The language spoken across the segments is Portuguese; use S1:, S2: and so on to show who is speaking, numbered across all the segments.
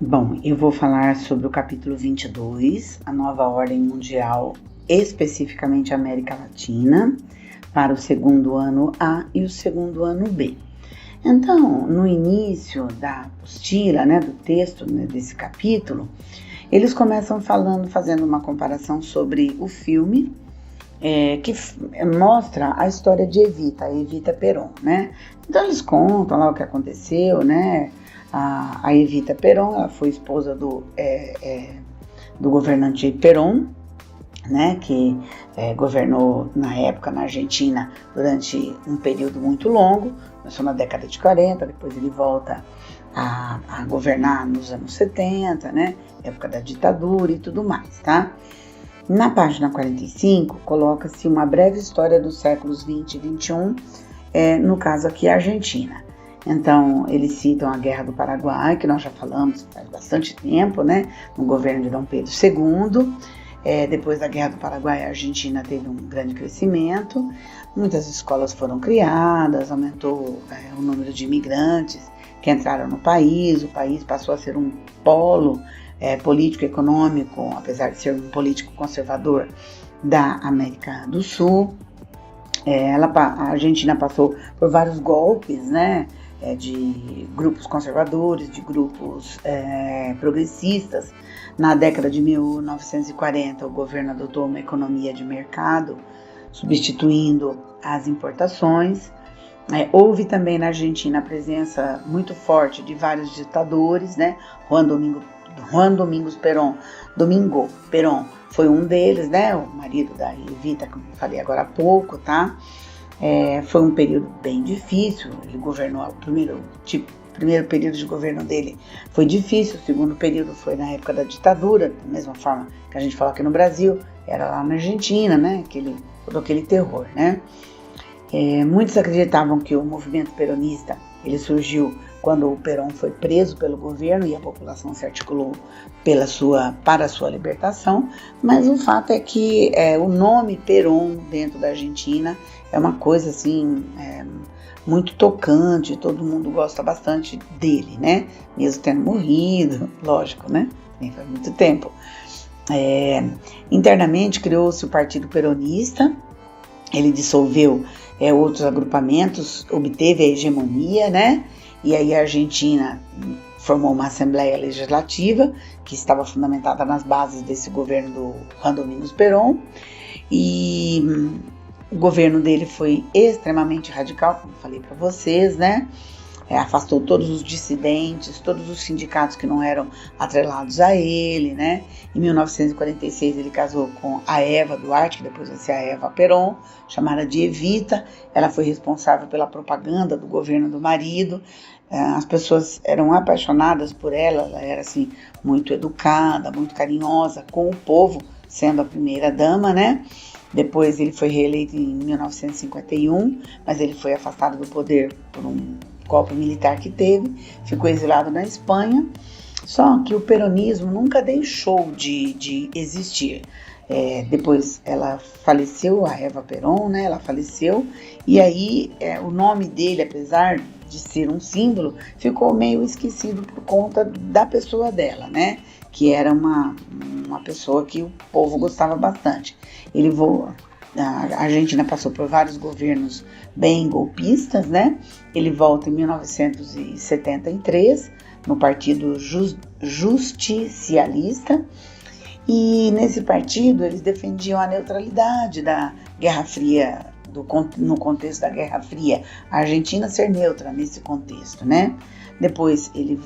S1: Bom, eu vou falar sobre o capítulo 22, a nova ordem mundial, especificamente América Latina, para o segundo ano A e o segundo ano B. Então, no início da apostila, do texto, desse capítulo, eles começam fazendo uma comparação sobre o filme que mostra a história de Evita Peron, Então eles contam lá o que aconteceu, A Evita Peron, ela foi esposa do governante Peron, que governou na época na Argentina durante um período muito longo, começou na década de 40, depois ele volta a governar nos anos 70, época da ditadura e tudo mais, tá? Na página 45, coloca-se uma breve história dos séculos 20 e 21, no caso aqui a Argentina. Então, eles citam a Guerra do Paraguai, que nós já falamos faz bastante tempo, no governo de Dom Pedro II. Depois da Guerra do Paraguai, a Argentina teve um grande crescimento, muitas escolas foram criadas, aumentou o número de imigrantes que entraram no país, o país passou a ser um polo político-econômico, apesar de ser um político conservador da América do Sul. A Argentina passou por vários golpes, de grupos conservadores, de grupos progressistas. Na década de 1940, o governo adotou uma economia de mercado, substituindo as importações. Houve também na Argentina a presença muito forte de vários ditadores, Juan Domingo Perón foi um deles, o marido da Evita, como eu falei agora há pouco, tá? Foi um período bem difícil, ele governou o primeiro período de governo dele foi difícil, o segundo período foi na época da ditadura, da mesma forma que a gente fala aqui no Brasil, era lá na Argentina, todo aquele terror, Muitos acreditavam que o movimento peronista, ele surgiu quando o Perón foi preso pelo governo e a população se articulou para a sua libertação, mas o fato é que o nome Perón dentro da Argentina é uma coisa assim, muito tocante, todo mundo gosta bastante dele, mesmo tendo morrido, lógico, nem faz muito tempo. Internamente criou-se o Partido Peronista, ele dissolveu outros agrupamentos, obteve a hegemonia, e aí a Argentina formou uma Assembleia Legislativa que estava fundamentada nas bases desse governo do Juan Domingo Perón, e o governo dele foi extremamente radical, como falei para vocês, afastou todos os dissidentes, todos os sindicatos que não eram atrelados a ele, Em 1946 ele casou com a Eva Duarte, que depois vai ser a Eva Perón, chamada de Evita. Ela foi responsável pela propaganda do governo do marido. As pessoas eram apaixonadas por ela, ela era assim muito educada, muito carinhosa com o povo, sendo a primeira dama, Depois ele foi reeleito em 1951, mas ele foi afastado do poder por um golpe militar que teve, ficou exilado na Espanha, só que o peronismo nunca deixou de existir. Depois ela faleceu, a Eva Perón, ela faleceu, e aí o nome dele, apesar de ser um símbolo, ficou meio esquecido por conta da pessoa dela, que era uma pessoa que o povo gostava bastante. A Argentina passou por vários governos bem golpistas, Ele volta em 1973 no Partido Justicialista, e nesse partido eles defendiam a neutralidade da Guerra Fria, no contexto da Guerra Fria, a Argentina ser neutra nesse contexto, Depois ele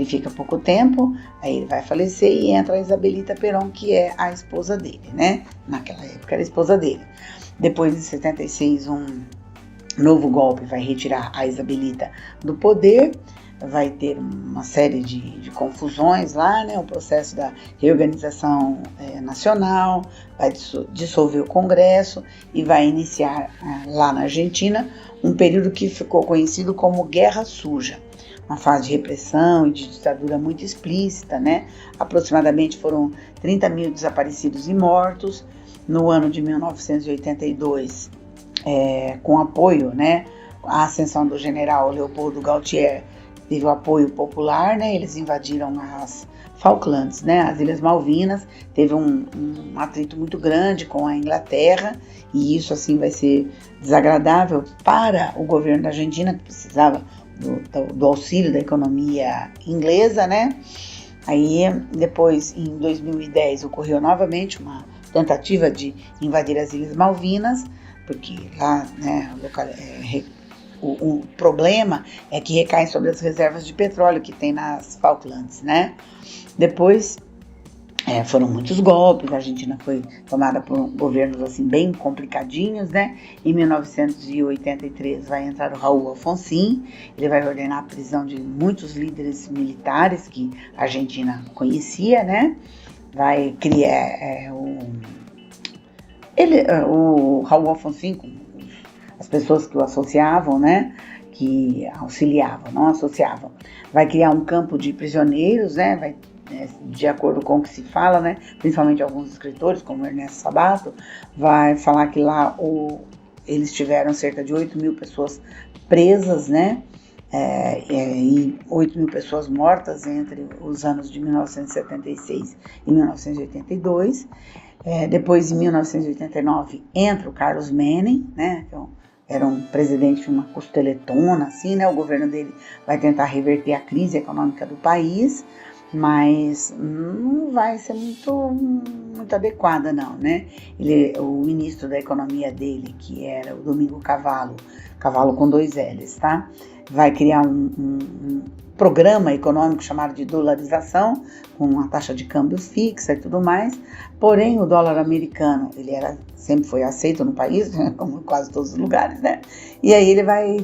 S1: fica pouco tempo, aí ele vai falecer e entra a Isabelita Perón, que é a esposa dele, Naquela época era a esposa dele. Depois, em 76, um novo golpe vai retirar a Isabelita do poder, vai ter uma série de confusões lá, o processo da reorganização nacional, vai dissolver o Congresso e vai iniciar lá na Argentina um período que ficou conhecido como Guerra Suja. Uma fase de repressão e de ditadura muito explícita, Aproximadamente foram 30 mil desaparecidos e mortos. No ano de 1982, com apoio, a ascensão do general Leopoldo Galtier teve o apoio popular, né? Eles invadiram as Falklands, né? As Ilhas Malvinas, teve um atrito muito grande com a Inglaterra, e isso assim vai ser desagradável para o governo da Argentina, que precisava do auxílio da economia inglesa, né? Aí depois, em 2010, ocorreu novamente uma tentativa de invadir as Ilhas Malvinas, porque lá, né, o problema é que recai sobre as reservas de petróleo que tem nas Falklands, né? Depois foram muitos golpes, a Argentina foi tomada por governos assim bem complicadinhos, né? Em 1983 vai entrar o Raul Alfonsín, ele vai ordenar a prisão de muitos líderes militares que a Argentina conhecia, né? Vai criar o Raul Alfonsín, com as pessoas que o associavam, né? Que auxiliavam, não associavam. Vai criar um campo de prisioneiros, né? De acordo com o que se fala, né, principalmente alguns escritores, como Ernesto Sabato, vai falar que lá eles tiveram cerca de 8.000 pessoas presas, né, e 8.000 pessoas mortas entre os anos de 1976 e 1982. Depois, em 1989, entra o Carlos Menem, né, que era um presidente de uma costeletona, assim, né, o governo dele vai tentar reverter a crise econômica do país, mas não vai ser muito adequada, não, né? O ministro da economia dele, que era o Domingos Cavallo com 2 L's, tá? Vai criar um programa econômico chamado de dolarização, com uma taxa de câmbio fixa e tudo mais, porém o dólar americano, ele sempre foi aceito no país, né? Como em quase todos os lugares, né? E aí ele vai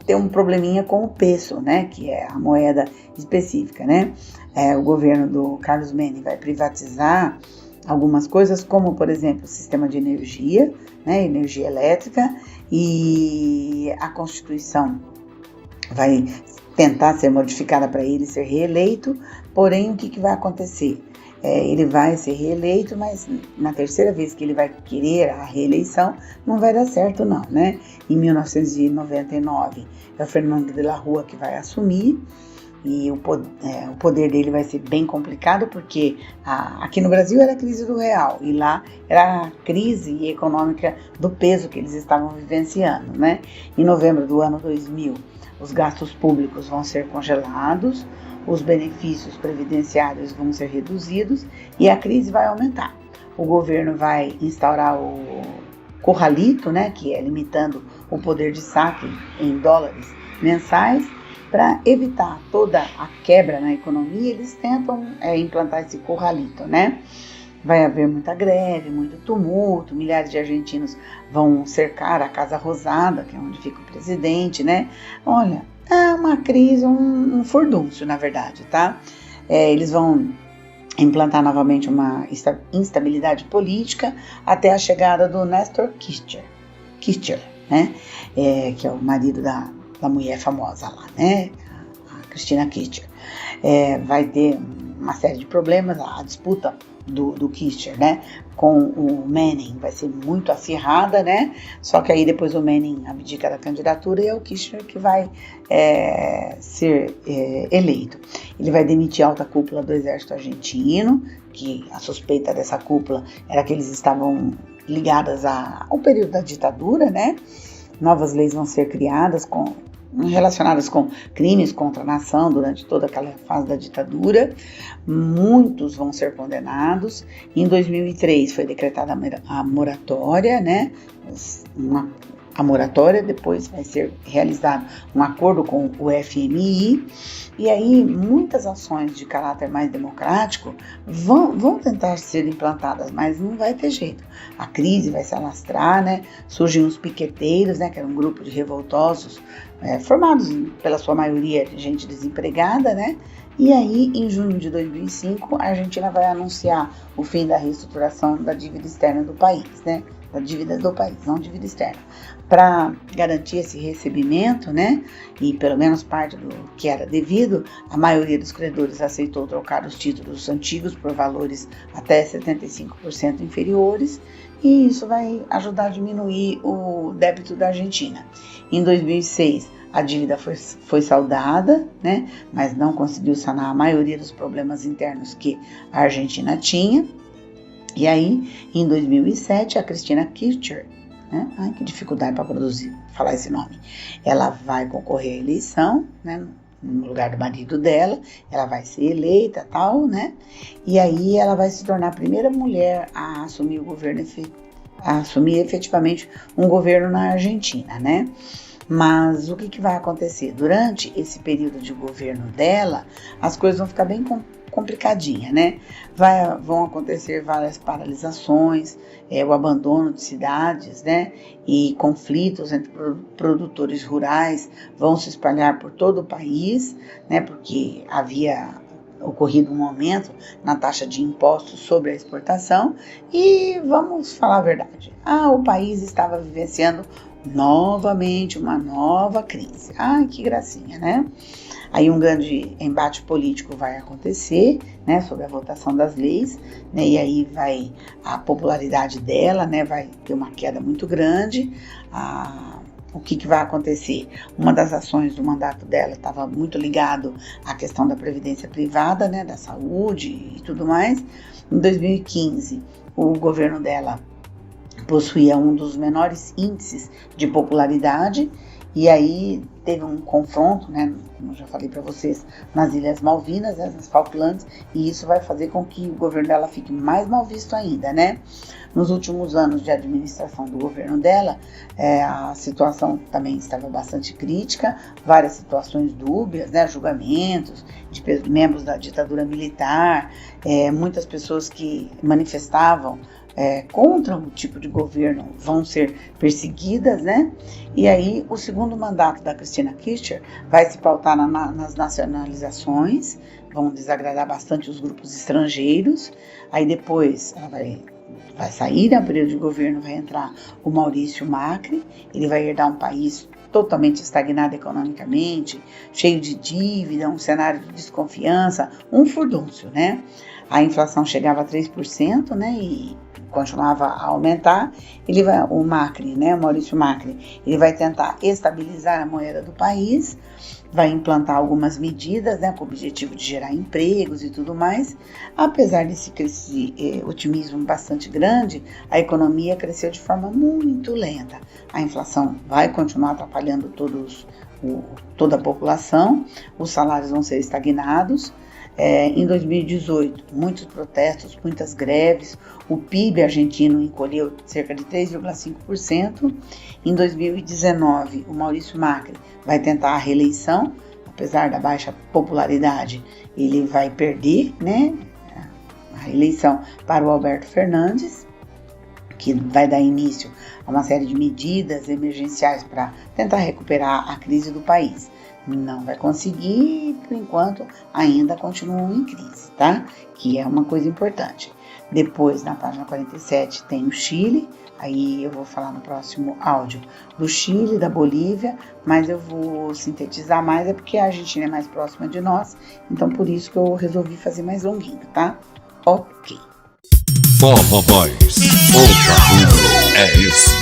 S1: ter um probleminha com o peso, né? Que é a moeda específica, né? O governo do Carlos Menem vai privatizar algumas coisas, como, por exemplo, o sistema de energia, né, energia elétrica, e a Constituição vai tentar ser modificada para ele ser reeleito, porém, o que vai acontecer? Ele vai ser reeleito, mas na terceira vez que ele vai querer a reeleição, não vai dar certo não, né? Em 1999, é o Fernando de la Rúa que vai assumir, e o poder dele vai ser bem complicado, porque aqui no Brasil era a crise do real, e lá era a crise econômica do peso que eles estavam vivenciando, né? Em novembro do ano 2000, os gastos públicos vão ser congelados, os benefícios previdenciários vão ser reduzidos e a crise vai aumentar. O governo vai instaurar o corralito, né, que é limitando o poder de saque em dólares mensais. Para evitar toda a quebra na economia, eles tentam implantar esse corralito, né? Vai haver muita greve, muito tumulto, milhares de argentinos vão cercar a Casa Rosada, que é onde fica o presidente, né? Olha, é uma crise, um furdúncio, na verdade, tá? Eles vão implantar novamente uma instabilidade política até a chegada do Néstor Kirchner, né? Que é o marido da mulher famosa lá, né? A Cristina Kirchner. Vai ter uma série de problemas, a disputa do Kirchner, né, com o Menem vai ser muito acirrada, né, só que aí depois o Menem abdica da candidatura e é o Kirchner que vai ser eleito. Ele vai demitir a alta cúpula do exército argentino, que a suspeita dessa cúpula era que eles estavam ligadas ao período da ditadura, né. Novas leis vão ser criadas relacionadas com crimes contra a nação durante toda aquela fase da ditadura. Muitos vão ser condenados. Em 2003 foi decretada a moratória, né? A moratória, depois vai ser realizado um acordo com o FMI, e aí muitas ações de caráter mais democrático vão tentar ser implantadas, mas não vai ter jeito. A crise vai se alastrar, né? Surgem os piqueteiros, né? Que era um grupo de revoltosos, formados pela sua maioria de gente desempregada, né? E aí, em junho de 2005, a Argentina vai anunciar o fim da reestruturação da dívida externa do país, né? Da dívida do país, não dívida externa. Para garantir esse recebimento, né, e pelo menos parte do que era devido, a maioria dos credores aceitou trocar os títulos antigos por valores até 75% inferiores, e isso vai ajudar a diminuir o débito da Argentina. Em 2006, a dívida foi saldada, né? Mas não conseguiu sanar a maioria dos problemas internos que a Argentina tinha. E aí, em 2007, a Cristina Kirchner, né? Ai, que dificuldade para falar esse nome. Ela vai concorrer à eleição, né? No lugar do marido dela, ela vai ser eleita, tal, né? E aí ela vai se tornar a primeira mulher a assumir o governo, a assumir efetivamente um governo na Argentina, né? Mas o que vai acontecer? Durante esse período de governo dela, as coisas vão ficar bem complicadinha, né? Vão acontecer várias paralisações, o abandono de cidades, né? E conflitos entre produtores rurais vão se espalhar por todo o país, né? Porque havia ocorrido um aumento na taxa de impostos sobre a exportação e vamos falar a verdade, o país estava vivenciando novamente uma nova crise. Ai, que gracinha, né? Aí um grande embate político vai acontecer, né, sobre a votação das leis, né, e aí a popularidade dela, né, vai ter uma queda muito grande. O que vai acontecer? Uma das ações do mandato dela estava muito ligado à questão da previdência privada, né, da saúde e tudo mais. Em 2015, o governo dela possuía um dos menores índices de popularidade, e aí teve um confronto, né, como eu já falei para vocês, nas Ilhas Malvinas, nas Falklands, e isso vai fazer com que o governo dela fique mais mal visto ainda, né? Nos últimos anos de administração do governo dela, a situação também estava bastante crítica, várias situações dúbias, né, julgamentos de membros da ditadura militar, muitas pessoas que manifestavam contra o tipo de governo vão ser perseguidas, né? E aí o segundo mandato da Cristina Kirchner vai se pautar nas nacionalizações, vão desagradar bastante os grupos estrangeiros. Aí depois ela vai sair, no período de governo vai entrar o Maurício Macri, ele vai herdar um país totalmente estagnado economicamente, cheio de dívida, um cenário de desconfiança, um furdúncio, né? A inflação chegava a 3%, né, e continuava a aumentar. O Macri, né, o Maurício Macri, ele vai tentar estabilizar a moeda do país, vai implantar algumas medidas, né, com o objetivo de gerar empregos e tudo mais. Apesar desse otimismo bastante grande, a economia cresceu de forma muito lenta. A inflação vai continuar atrapalhando toda a população, os salários vão ser estagnados. Em 2018, muitos protestos, muitas greves, o PIB argentino encolheu cerca de 3,5%. Em 2019, o Maurício Macri vai tentar a reeleição, apesar da baixa popularidade, ele vai perder, né, a eleição para o Alberto Fernandes, que vai dar início a uma série de medidas emergenciais para tentar recuperar a crise do país. Não vai conseguir, por enquanto, ainda continuam em crise, tá? Que é uma coisa importante. Depois, na página 47, tem o Chile, aí eu vou falar no próximo áudio do Chile, da Bolívia, mas eu vou sintetizar mais, é porque a Argentina é mais próxima de nós, então por isso que eu resolvi fazer mais longuinho, tá? Ok.
S2: Forró Boys, o barulho é esse.